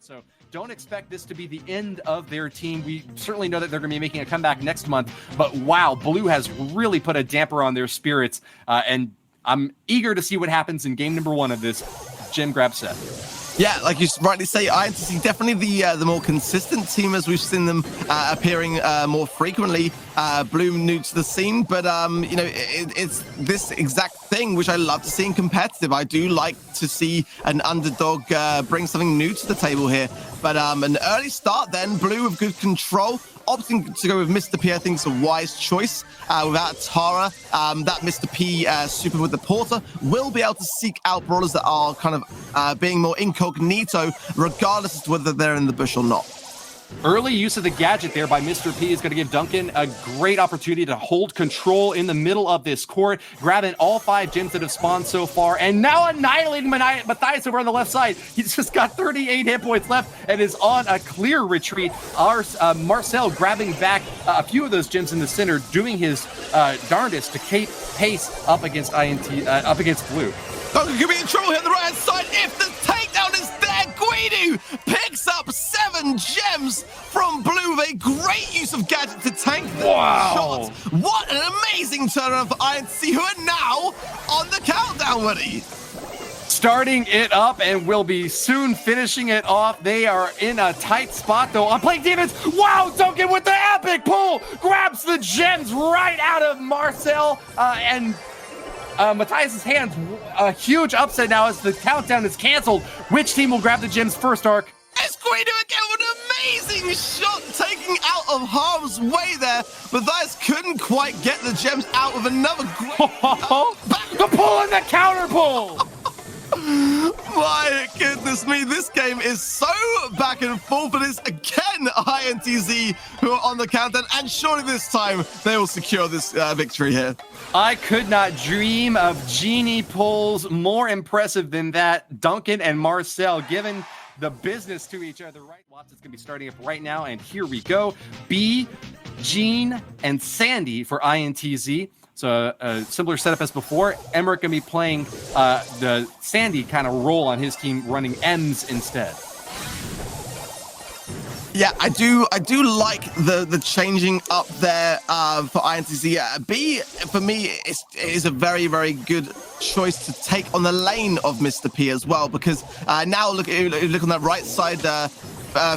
So don't expect this to be the end of their team. We certainly know that they're going to be making a comeback next month, but wow, Blue has really put a damper on their spirits, and I'm eager to see what happens in game number 1 of this gem grab set. Yeah, like you rightly say, INTZ definitely the more consistent team as we've seen them appearing more frequently. Blue new to the scene, but you know, it's this exact thing which I love to see in competitive. I do like to see an underdog bring something new to the table here. But an early start then, Blue with good control. Opting to go with Mr. P, I think, is a wise choice. Without Tara, that Mr. P super with the Porter will be able to seek out brawlers that are kind of being more incognito, regardless as to whether they're in the bush or not. Early use of the gadget there by Mr. P is going to give Duncan a great opportunity to hold control in the middle of this court, grabbing all 5 gems that have spawned so far, and now annihilating Matthias over on the left side. He's just got 38 hit points left and is on a clear retreat. Marcel grabbing back a few of those gems in the center, doing his darndest to keep pace up against up against Blue. Duncan could be in trouble here on the right-hand side if the takedown is there. Guidu picks up 7 gems from Blue with a great use of gadget to tank the shots. What an amazing turnaround for INTZ, who are now on the countdown, Woody. Starting it up and will be soon finishing it off. They are in a tight spot, though. I'm playing defense. Wow, Duncan with the epic pull. Grabs the gems right out of Marcel and Matthias's hands. A huge upset now as the countdown is canceled. Which team will grab the gems first, Ark? It's Guido again with an amazing shot taking out of harm's way there. Matthias couldn't quite get the gems out with another great... The pull and the counter pull! My goodness me, this game is so back and forth. It is again INTZ who are on the countdown, and surely this time they will secure this victory here. I could not dream of genie pulls more impressive than that. Duncan and Marcel giving the business to each other. Right, Watts is going to be starting up right now, and here we go. B, Gene, and Sandy for INTZ. So a similar setup as before. Emmerich going to be playing the Sandy kind of role on his team, running M's instead. Yeah, I do like the changing up there for INTZ. B, for me, is a very, very good choice to take on the lane of Mr. P as well, because now look on that right side,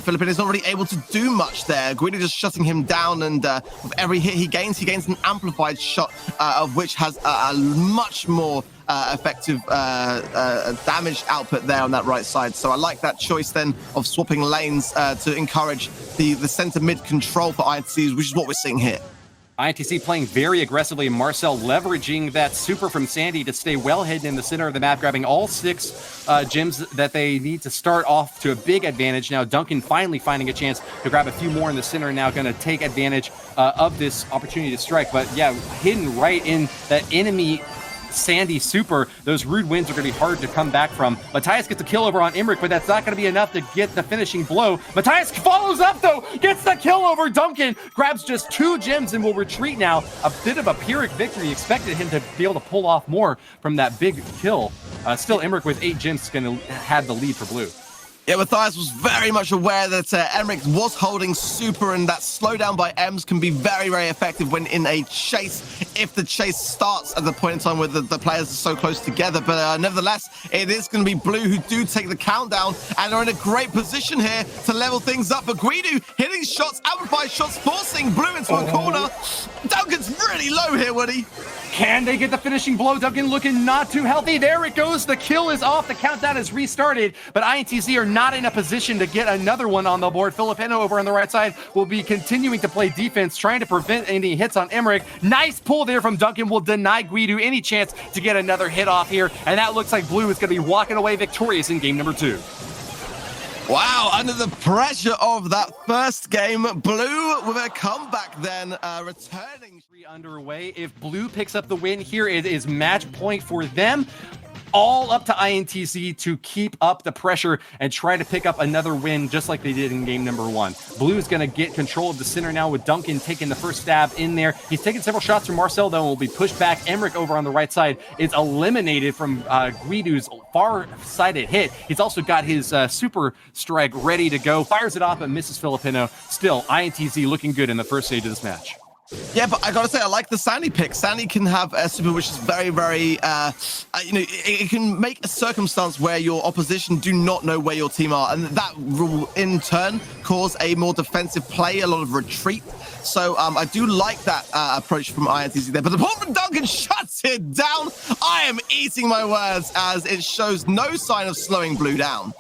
Philippine is not really able to do much there. Guido just shutting him down, and with every hit he gains an amplified shot, of which has a much more effective damage output there on that right side. So I like that choice then of swapping lanes to encourage the center mid control for INTZ, which is what we're seeing here. INTZ playing very aggressively, Marcel leveraging that super from Sandy to stay well hidden in the center of the map, grabbing all 6 gems that they need to start off to a big advantage. Now Duncan finally finding a chance to grab a few more in the center, now going to take advantage of this opportunity to strike. But yeah, hidden right in that enemy Sandy super, those rude wins are going to be hard to come back from. Matthias gets a kill over on Emmerich, but that's not going to be enough to get the finishing blow. Matthias follows up, though, gets the kill over Duncan, grabs just 2 gems and will retreat now. A bit of a Pyrrhic victory. Expected him to be able to pull off more from that big kill. Still, Emmerich with 8 gems is going to have the lead for Blue. Yeah, Matthias was very much aware that Emmerich was holding super, and that slowdown by Ems can be very, very effective when in a chase, if the chase starts at the point in time where the players are so close together. But nevertheless, it is going to be Blue who do take the countdown and are in a great position here to level things up. But Guido hitting shots, amplified shots, forcing Blue into a corner. Duncan's really low here, Woody. Can they get the finishing blow? Duncan looking not too healthy. There it goes. The kill is off. The countdown is restarted, but INTZ are not in a position to get another one on the board. Filipino over on the right side will be continuing to play defense, trying to prevent any hits on Emmerich. Nice pull there from Duncan will deny Guido any chance to get another hit off here, and that looks like Blue is going to be walking away victorious in game number 2. Wow, under the pressure of that first game, Blue with a comeback then, returning. Underway. If Blue picks up the win here, it is match point for them. all up to INTZ to keep up the pressure and try to pick up another win just like they did in game number 1. Blue's going to get control of the center now with Duncan taking the first stab in there. He's taking several shots from Marcel, though, and will be pushed back. Emmerich over on the right side is eliminated from Guido's far-sided hit. He's also got his super strike ready to go. Fires it off, but misses Filipino. Still, INTZ looking good in the first stage of this match. Yeah, but I gotta say, I like the Sandy pick. Sandy can have a super which is very, very, it can make a circumstance where your opposition do not know where your team are, and that will in turn cause a more defensive play, a lot of retreat. So I do like that approach from INTZ there, but the ball from Duncan shuts it down. I am eating my words as it shows no sign of slowing Blue down.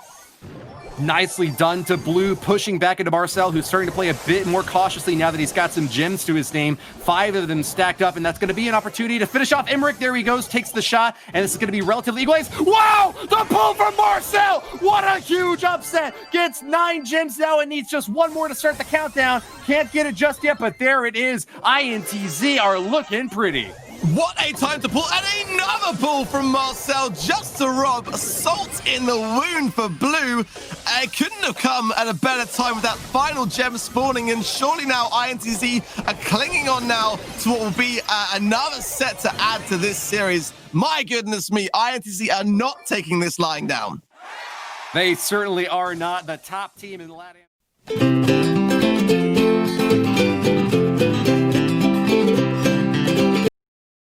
Nicely done to Blue, pushing back into Marcel, who's starting to play a bit more cautiously now that he's got some gems to his name. 5 of them stacked up, and that's going to be an opportunity to finish off Emmerich. There he goes, takes the shot, and this is going to be relatively equalized. Wow! The pull from Marcel! What a huge upset! Gets 9 gems now and needs just 1 more to start the countdown. Can't get it just yet, but there it is. INTZ are looking pretty. What a time to pull, and another pull from Marcel just to rob salt in the wound for Blue. It couldn't have come at a better time with that final gem spawning, and surely now INTZ are clinging on now to what will be another set to add to this series. My goodness me, INTZ are not taking this lying down. They certainly are not. The top team in LATAM.